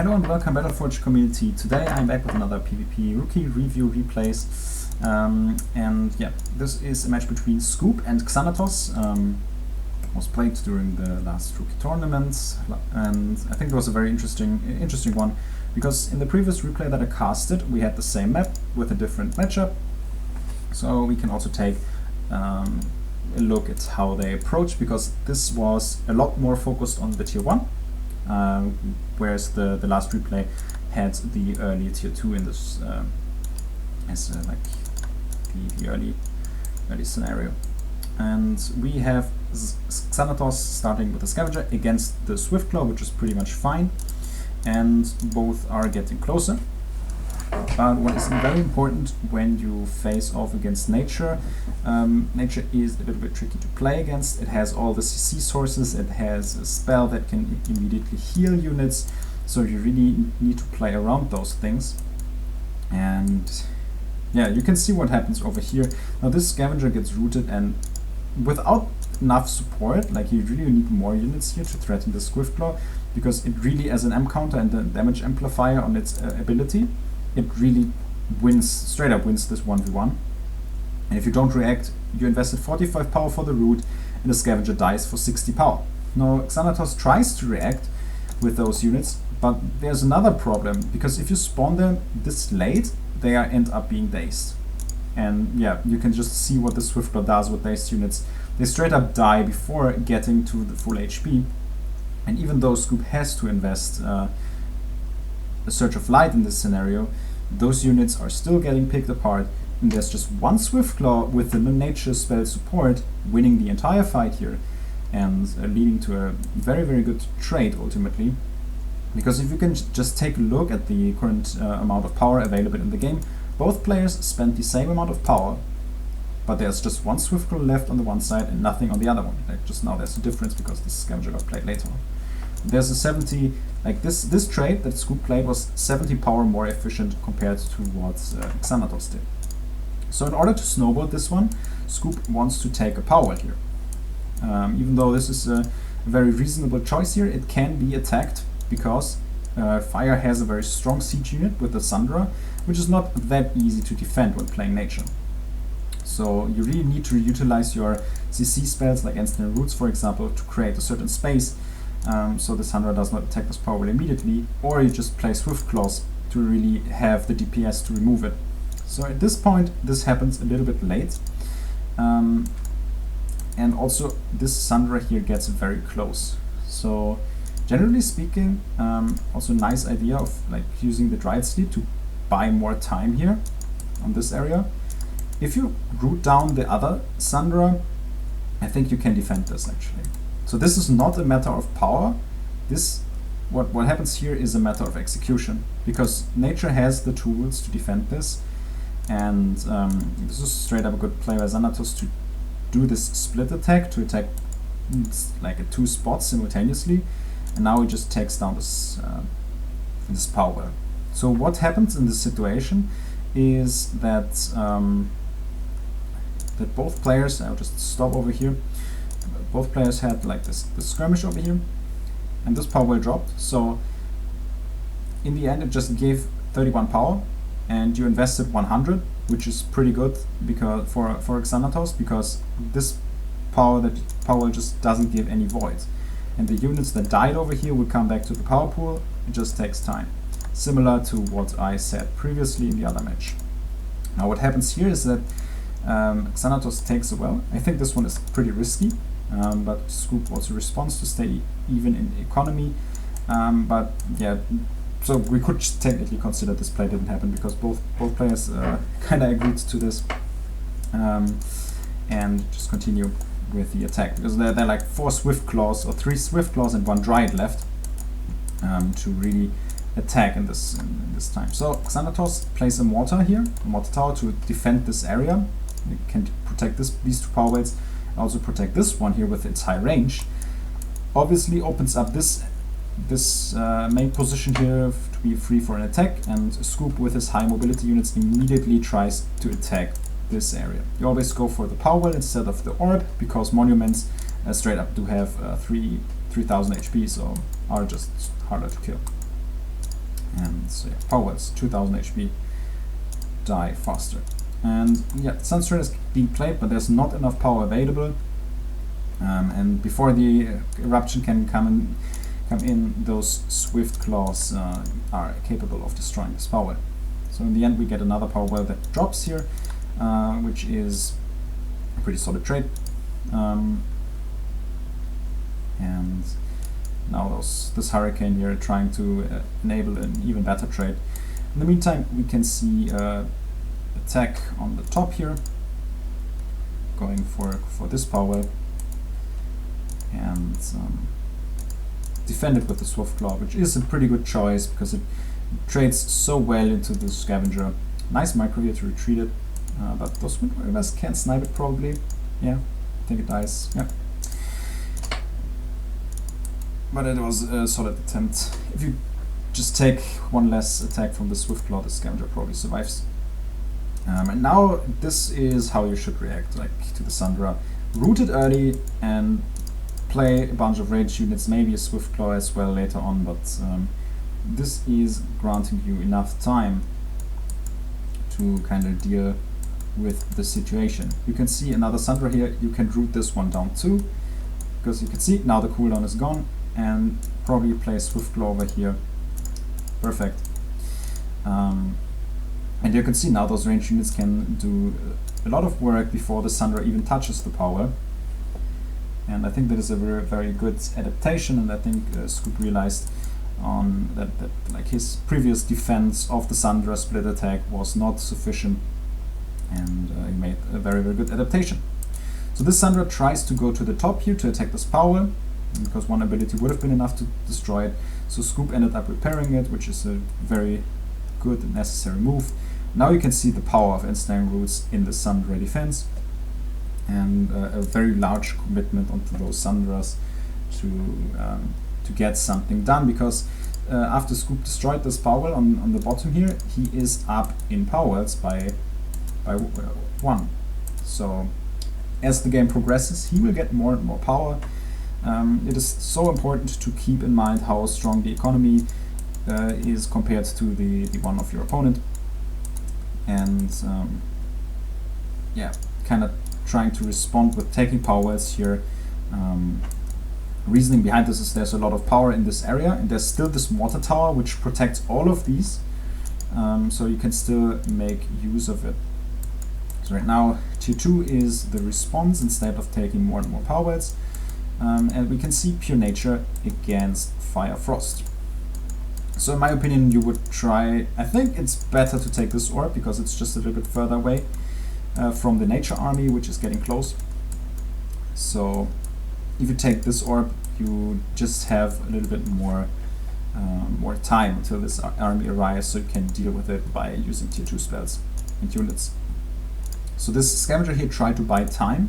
Hello and welcome Battleforge community. Today I'm back with another PvP rookie review replays. And yeah, this is a match between Sc00p and Xanatoss. Was played during the last rookie tournaments, and I think it was a very interesting one, because in the previous replay that I casted we had the same map with a different matchup. So we can also take a look at how they approach, because this was a lot more focused on the tier 1. Whereas the last replay had the early tier 2 in this as like the early scenario. And we have Xanatoss starting with the Scavenger against the Swiftclaw, which is pretty much fine, and both are getting closer. But what is very important when you face off against Nature, Nature is a little bit tricky to play against. It has all the CC sources, it has a spell that can immediately heal units, so you really need to play around those things. And yeah, you can see what happens over here. Now this Scavenger gets rooted, and without enough support, like you really need more units here to threaten the Swiftclaw, because it really, as an M counter and a damage amplifier on its ability, it really wins, straight up wins this 1v1. And if you don't react, you invested 45 power for the root, and the Scavenger dies for 60 power. Now Xanatoss tries to react with those units, but there's another problem, because if you spawn them this late, they end up being dazed. And yeah, you can just see what the Swiftclaw does with dazed units. They straight up die before getting to the full HP. And even though Sc00p has to invest a Surge of Light in this scenario, those units are still getting picked apart, and there's just one Swiftclaw with the Nature spell support winning the entire fight here, and leading to a very, very good trade ultimately. Because if you can just take a look at the current amount of power available in the game, both players spent the same amount of power, but there's just one Swiftclaw left on the one side and nothing on the other one. Like just now there's a difference because this Scavenger got played later on. There's a 70, like this trade that Sc00p played was 70 power more efficient compared to what Xanatoss did. So in order to snowball this one, Sc00p wants to take a power here. Even though this is a very reasonable choice here, it can be attacked, because Fire has a very strong siege unit with the Sundra, which is not that easy to defend when playing Nature. So you really need to utilize your CC spells, like Instant Roots for example, to create a certain space, so the Sundra does not attack this power immediately, or you just play Swiftclaws to really have the DPS to remove it. So at this point this happens a little bit late, and also this Sundra here gets very close. So generally speaking, also a nice idea of like using the Dryad Sleep to buy more time here on this area. If you root down the other Sundra, I think you can defend this actually. So this is not a matter of power. What happens here is a matter of execution, because Nature has the tools to defend this, and this is straight up a good play by Xanatoss to do this split attack, to attack like at 2 spots simultaneously, and now he just takes down this power well. So what happens in this situation is that that both players, I'll just stop over here, both players had like this skirmish over here, and this power well dropped. So in the end it just gave 31 power, and you invested 100, which is pretty good because for Xanatoss, because this power just doesn't give any void, and the units that died over here will come back to the power pool. It just takes time, similar to what I said previously in the other match. Now what happens here is that Xanatoss takes a well. I think this one is pretty risky, but Sc00p also responds to stay even in economy. But yeah, so we could technically consider this play didn't happen, because both players kind of agreed to this, and just continue with the attack, because there are like 4 Swiftclaws or 3 Swiftclaws and 1 Dryad left to really attack in this time. So Xanatoss plays a mortar here, a mortar tower, to defend this area. It can protect these 2 power wells, and also protect this one here with its high range. Obviously opens up this main position here to be free for an attack, and Sc00p with his high mobility units immediately tries to attack this area. You always go for the power well instead of the orb, because monuments straight up do have 3000 HP, so are just harder to kill. so yeah, power wells, 2000 HP, die faster. And yeah, Sunstream is being played, but there's not enough power available. And before the eruption can come in, those swift claws are capable of destroying this power. So in the end we get another power well that drops here, which is a pretty solid trade. And now this hurricane here trying to enable an even better trade. In the meantime, we can see attack on the top here, going for this power well, and defend it with the Swift Claw, which is a pretty good choice because it trades so well into the scavenger. Nice micro here to retreat it, but those Wind Ravers can't snipe it probably. Yeah, I think it dies. Yeah. But it was a solid attempt. If you just take one less attack from the Swift Claw, the scavenger probably survives. And now this is how you should react, like to the Sundra. Root it early and play a bunch of rage units, maybe a Swift Claw as well later on, but this is granting you enough time to kind of deal with the situation. You can see another Sundra here. You can root this one down too, because you can see now the cooldown is gone, and probably play Swift Claw over here. Perfect. And you can see now those range units can do a lot of work before the Sundra even touches the power. And I think that is a very, very good adaptation, and I think Sc00p realized on that like his previous defense of the Sundra split attack was not sufficient, and he made a very, very good adaptation. So this Sundra tries to go to the top here to attack this power, because one ability would have been enough to destroy it. So Sc00p ended up repairing it, which is a very good and necessary move. Now you can see the power of Ensnaring Roots in the Sundra defense, and a very large commitment onto those Sundras to get something done, because after Sc00p destroyed this power on the bottom here, he is up in powers by 1. So as the game progresses, he will get more and more power. It is so important to keep in mind how strong the economy is compared to the one of your opponent, and yeah, kind of trying to respond with taking powers here. Reasoning behind this is there's a lot of power in this area, and there's still this water tower which protects all of these, so you can still make use of it. So right now tier 2 is the response instead of taking more and more powers, and we can see pure nature against fire frost. So in my opinion, you would try, I think it's better to take this orb because it's just a little bit further away from the nature army, which is getting close. So if you take this orb, you just have a little bit more time until this army arrives, so you can deal with it by using tier 2 spells and units. So this scavenger here tried to buy time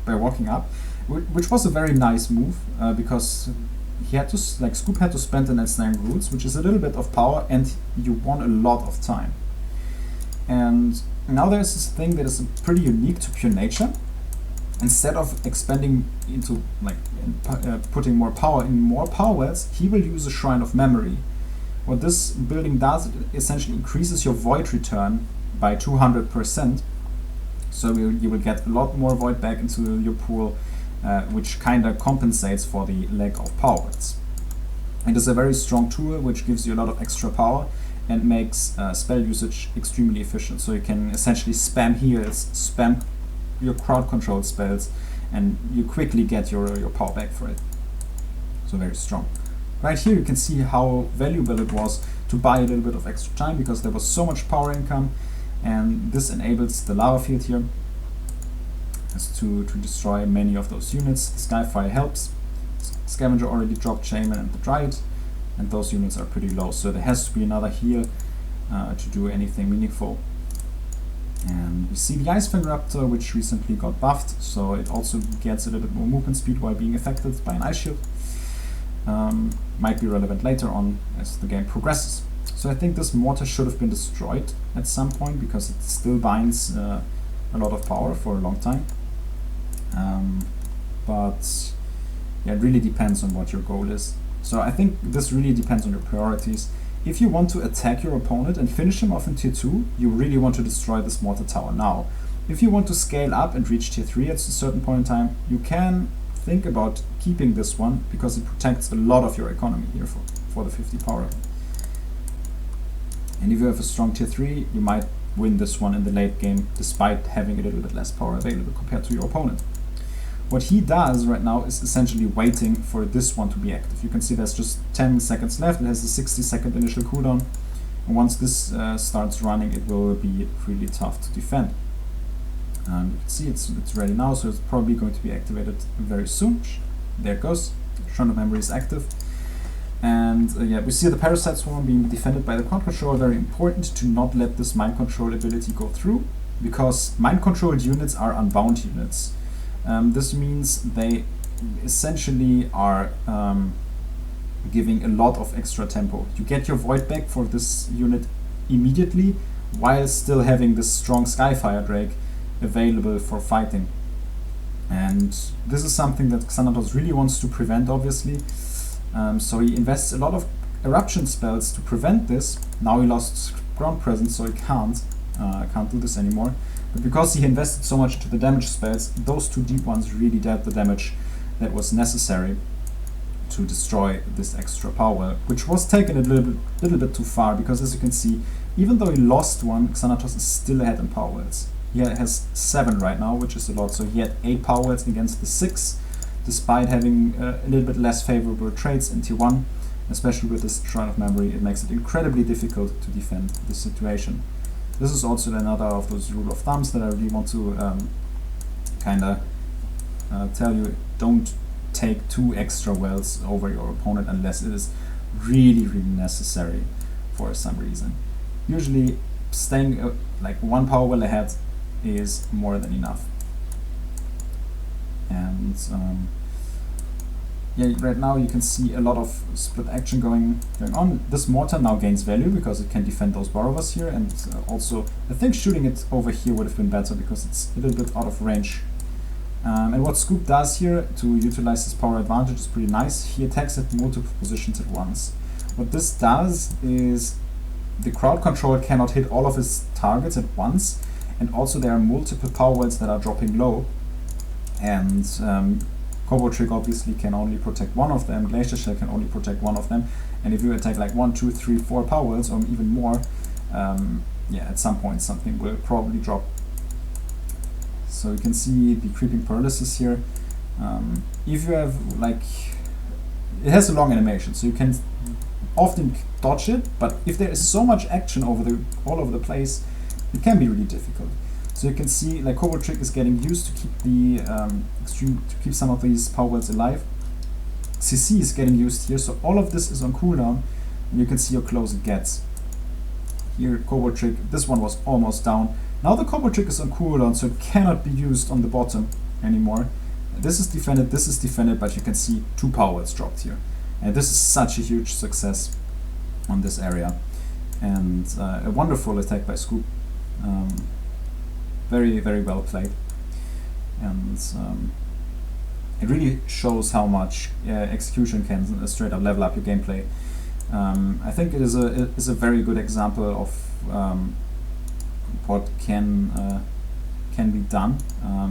by walking up, which was a very nice move, because he had to, like, Sc00p had to spend an Ensnaring Roots, which is a little bit of power, and you won a lot of time. And now there's this thing that is pretty unique to pure nature. Instead of expanding into, like, putting more power in more powers, he will use a Shrine of Memory. What this building does, it essentially increases your void return by 200%. So you will get a lot more void back into your pool, which kind of compensates for the lack of power words. It is a very strong tool which gives you a lot of extra power and makes spell usage extremely efficient. So you can essentially spam heals, spam your crowd control spells, and you quickly get your power back for it. So very strong. Right here you can see how valuable it was to buy a little bit of extra time, because there was so much power income, and this enables the lava field here to destroy many of those units. Skyfire helps. Scavenger already dropped Shaman and the Dryad, and those units are pretty low, so there has to be another heal to do anything meaningful. And we see the Icefang Raptor, which recently got buffed, so it also gets a little bit more movement speed while being affected by an Ice Shield. Might be relevant later on as the game progresses. So I think this mortar should have been destroyed at some point, because it still binds a lot of power for a long time. But yeah, it really depends on what your goal is. So I think this really depends on your priorities. if you want to attack your opponent and finish him off in tier 2, you really want to destroy this mortar tower now. If you want to scale up and reach tier 3 at a certain point in time, you can think about keeping this one because it protects a lot of your economy here for the 50 power level. And if you have a strong tier 3, you might win this one in the late game despite having a little bit less power available compared to your opponent. What he does right now is essentially waiting for this one to be active. You can see there's just 10 seconds left. It has a 60-second initial cooldown. And once this starts running, it will be really tough to defend. You can see it's ready now, so it's probably going to be activated very soon. There it goes. Shrine of Memory is active. And yeah, we see the Parasite Swarm being defended by the Command Control. Very important to not let this Mind Control ability go through, because Mind Controlled units are unbound units. This means they essentially are giving a lot of extra tempo. You get your Void back for this unit immediately, while still having this strong Skyfire Drake available for fighting. And this is something that Xanatoss really wants to prevent, obviously. So he invests a lot of eruption spells to prevent this. Now he lost ground presence, so he can't do this anymore. But because he invested so much into the damage spells, those two deep ones really dealt the damage that was necessary to destroy this extra power, which was taken a little bit too far, because as you can see, even though he lost one, Xanatoss is still ahead in power wells. He has 7 right now, which is a lot, so he had 8 power wells against the 6, despite having a little bit less favorable traits in tier 1, especially with this Shrine of Memory. It makes it incredibly difficult to defend this situation. This is also another of those rule of thumbs that I really want to kinda tell you. Don't take 2 extra wells over your opponent unless it is really necessary for some reason. Usually staying like 1 power well ahead is more than enough. And yeah, right now you can see a lot of split action going on. This mortar now gains value because it can defend those borrowers here, and also I think shooting it over here would have been better because it's a little bit out of range. And what Sc00p does here to utilize his power advantage is pretty nice. He attacks at multiple positions at once. What this does is the crowd control cannot hit all of his targets at once, and also there are multiple power wells that are dropping low, and Combo Trick obviously can only protect one of them, Glacier Shell can only protect one of them, and if you attack like 1, 2, 3, 4 power wells or even more, yeah, at some point something will probably drop. So you can see the creeping paralysis here. If you have like, it has a long animation, so you can often dodge it, but if there is so much action all over the place, it can be really difficult. So you can see like Combo Trick is getting used to keep the to keep some of these power wells alive. CC is getting used here, so all of this is on cooldown, and you can see how close it gets. Here, Combo Trick, this one was almost down. Now the Combo Trick is on cooldown, so it cannot be used on the bottom anymore. This is defended, but you can see 2 power wells dropped here. And this is such a huge success on this area. And a wonderful attack by Sc00p. Very well played. And it really shows how much execution can straight up level up your gameplay. I think it is a very good example of what can be done.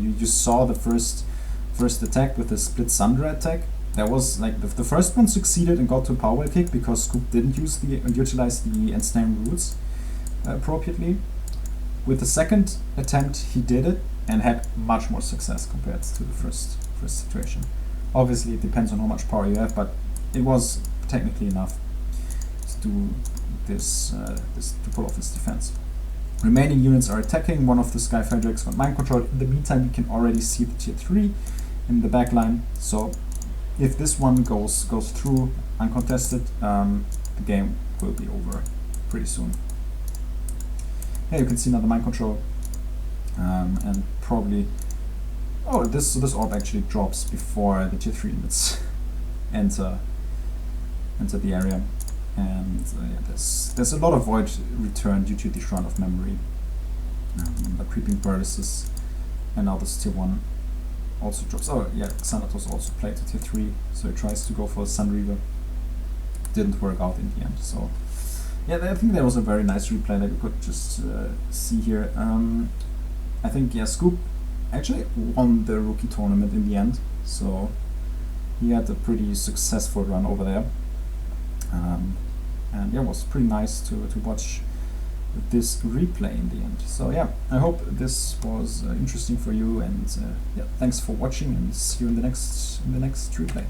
You saw the first attack with the Split Sunder attack. There was like the first one succeeded and got to a power well kick because Sc00p didn't utilize the ensnaring roots appropriately. With the second attempt, he did it and had much more success compared to the first situation. Obviously, it depends on how much power you have, but it was technically enough to do this, to pull off this defense. Remaining units are attacking. One of the Skyfire Drakes got mind control. In the meantime, you can already see the tier 3 in the back line. So if this one goes through uncontested, the game will be over pretty soon. Here you can see another mind control, and probably, oh, this orb actually drops before the tier 3 units enter the area, and yeah, there's a lot of void return due to the Shrine of Memory, the creeping paralysis, and now this tier 1 also drops. Oh yeah, Xanatoss also played to tier 3, so he tries to go for a Sun Reaver. Didn't work out in the end, so yeah, I think that was a very nice replay that you could just see here. I think, yeah, Sc00p actually won the rookie tournament in the end, so he had a pretty successful run over there. And yeah, it was pretty nice to watch this replay in the end. So yeah, I hope this was interesting for you, and yeah, thanks for watching, and see you in the next replay.